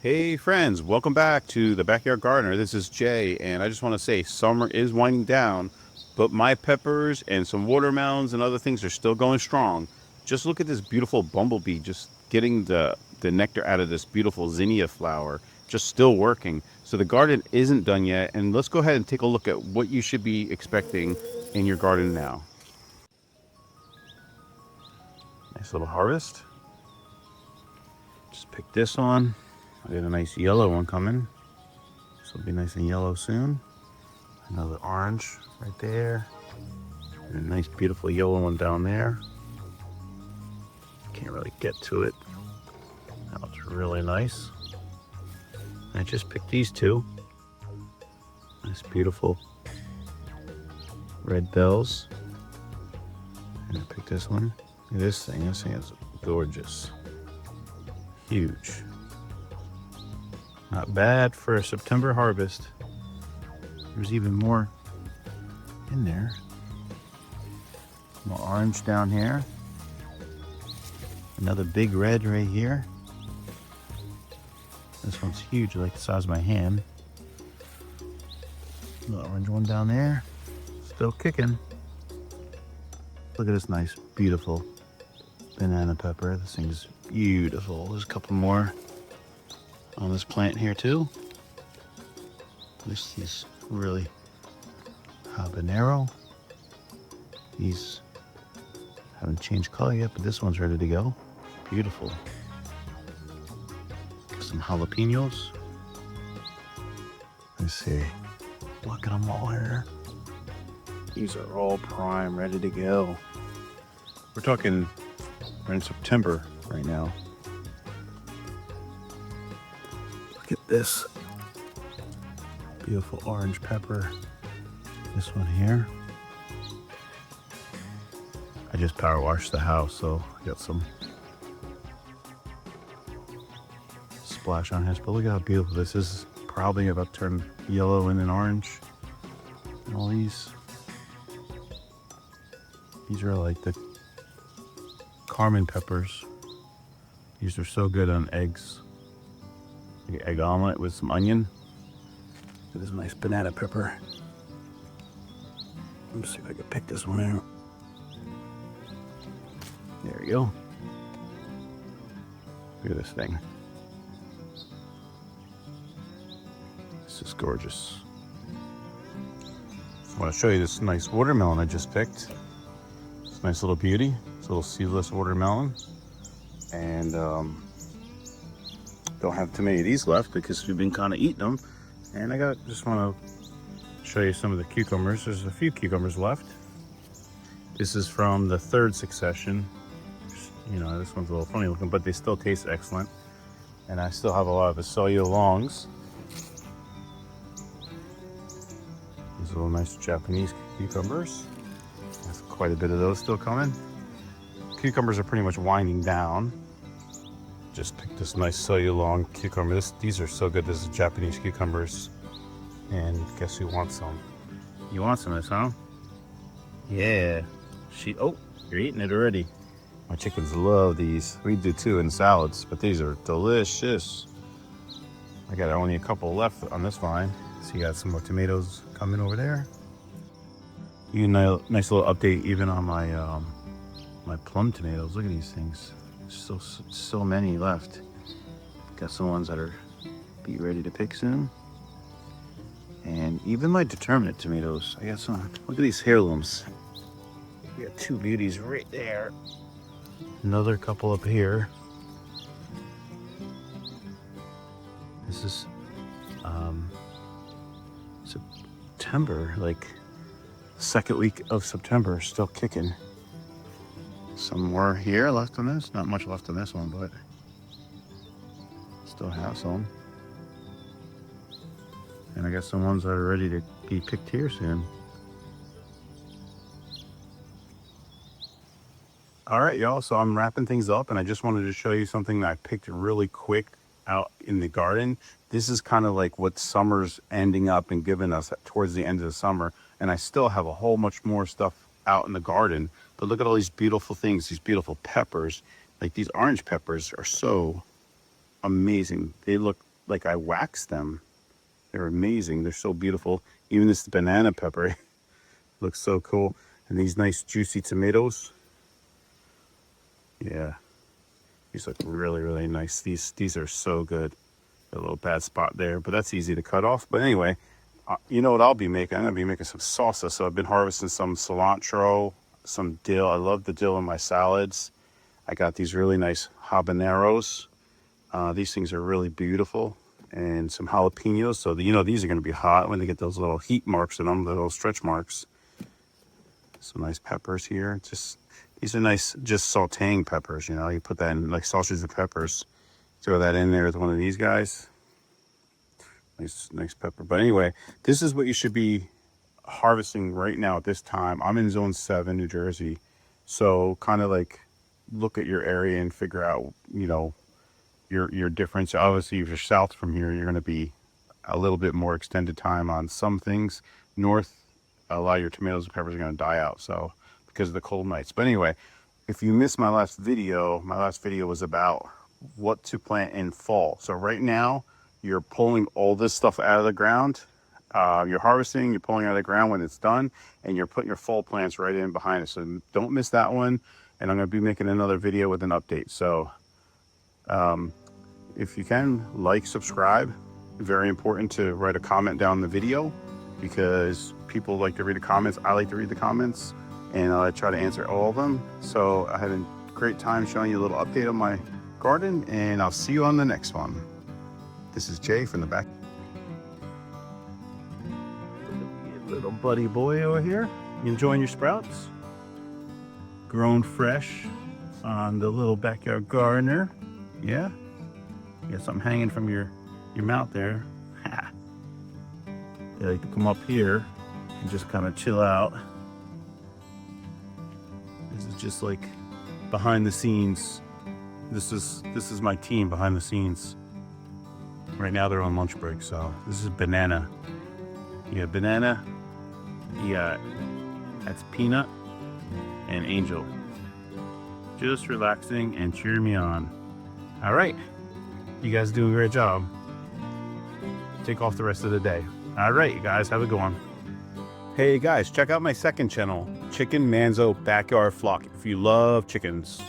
Hey friends, welcome back to the Backyard Gardener. This is Jay, and I just want to say summer is winding down, but my peppers and some watermelons and other things are still going strong. Just look at this beautiful bumblebee just getting the nectar out of this beautiful zinnia flower, just still working. So the garden isn't done yet, and let's go ahead and take a look at what you should be expecting in your garden now. Nice little harvest. Just pick this one. I got a nice yellow one coming. This will be nice and yellow soon. Another orange right there. And a nice beautiful yellow one down there. Can't really get to it. That looks really nice. I just picked these two. Nice beautiful red bells. And I picked this one. Look at this thing. This thing is gorgeous. Huge. Not bad for a September harvest. There's even more in there. More orange down here. Another big red right here. This one's huge, like the size of my hand. Little orange one down there. Still kicking. Look at this nice, beautiful banana pepper. This thing's beautiful. There's a couple more on this plant here too. This is really habanero. These haven't changed color yet, but this one's ready to go. Beautiful. Some jalapenos. Let's see. Look at them all here. These are all prime, ready to go. We're in September right now. Look at this beautiful orange pepper. This one here. I just power washed the house, so I got some splash on here. But look at how beautiful this is. Probably about to turn yellow and then orange. And all these are like the Carmen peppers. These are so good on eggs. Like egg omelet with some onion. Look at this nice banana pepper. Let me see if I can pick this one out. There we go. Look at this thing. This is gorgeous. I want to show you this nice watermelon I just picked. It's a nice little beauty. It's a little seedless watermelon. And don't have too many of these left because we've been kind of eating them. And just want to show you some of the cucumbers. There's a few cucumbers left. This is from the third succession. You know, this one's a little funny looking, but they still taste excellent. And I still have a lot of Acelia longs. These little nice Japanese cucumbers. There's quite a bit of those still coming. Cucumbers are pretty much winding down. Just picked this nice Long cucumber. These are so good. This is Japanese cucumbers. And guess who wants some? You want some of this, huh? Yeah. Oh, you're eating it already. My chickens love these. We do too in salads, but these are delicious. I got only a couple left on this vine. So you got some more tomatoes coming over there. You know, nice little update even on my my plum tomatoes. Look at these things. So many left. Got some ones that are be ready to pick soon. And even my determinate tomatoes. I got some. Look at these heirlooms. We got two beauties right there. Another couple up here. This is September, like second week of September, still kicking. Some more here left on this. Not much left on this one, but still have some. And I got some ones that are ready to be picked here soon. All right, y'all, so I'm wrapping things up and I just wanted to show you something that I picked really quick out in the garden. This is kind of like what summer's ending up and giving us towards the end of the summer. And I still have a whole much more stuff out in the garden. But look at all these beautiful things, these beautiful peppers. Like these orange peppers are so amazing. They look like I waxed them. They're amazing. They're so beautiful. Even this banana pepper looks so cool. And these nice juicy tomatoes. Yeah, these look really, really nice. These are so good. A little bad spot there, but that's easy to cut off. But anyway, you know what I'll be making? I'm gonna be making some salsa. So I've been harvesting some cilantro, some dill. I love the dill in my salads. I got these really nice habaneros. These things are really beautiful. And some jalapenos. So you know these are gonna be hot when they get those little heat marks in them, the little stretch marks. Some nice peppers here. These are nice, just sauteing peppers. You know, you put that in like sausages and peppers. Throw that in there with one of these guys. Nice pepper. But anyway, this is what you should be harvesting right now at this time. I'm in zone 7, New Jersey. So kind of like look at your area and figure out, you know, your difference. Obviously, if you're south from here, you're going to be a little bit more extended time on some things. North, a lot of your tomatoes and peppers are going to die out. So because of the cold nights. But anyway, if you missed my last video was about what to plant in fall. So right now you're pulling all this stuff out of the ground. You're harvesting, you're pulling out of the ground when it's done, and you're putting your fall plants right in behind it. So don't miss that one. And I'm going to be making another video with an update. So if you can, like, subscribe. Very important to write a comment down the video because people like to read the comments. I like to read the comments, and I try to answer all of them. So I had a great time showing you a little update on my garden, and I'll see you on the next one. This is Jay from the back. Little buddy boy over here. You enjoying your sprouts? Grown fresh on the little backyard gardener. Yeah? You got something hanging from your mouth there. Ha. They like to come up here and just kind of chill out. This is just like behind the scenes. This is my team behind the scenes. Right now they're on lunch break, so this is Banana. You got Banana, you got, that's Peanut and Angel. Just relaxing and cheering me on. All right, you guys do a great job. Take off the rest of the day. All right, you guys, have a good one. Hey guys, check out my second channel, Chicken Manzo Backyard Flock, if you love chickens.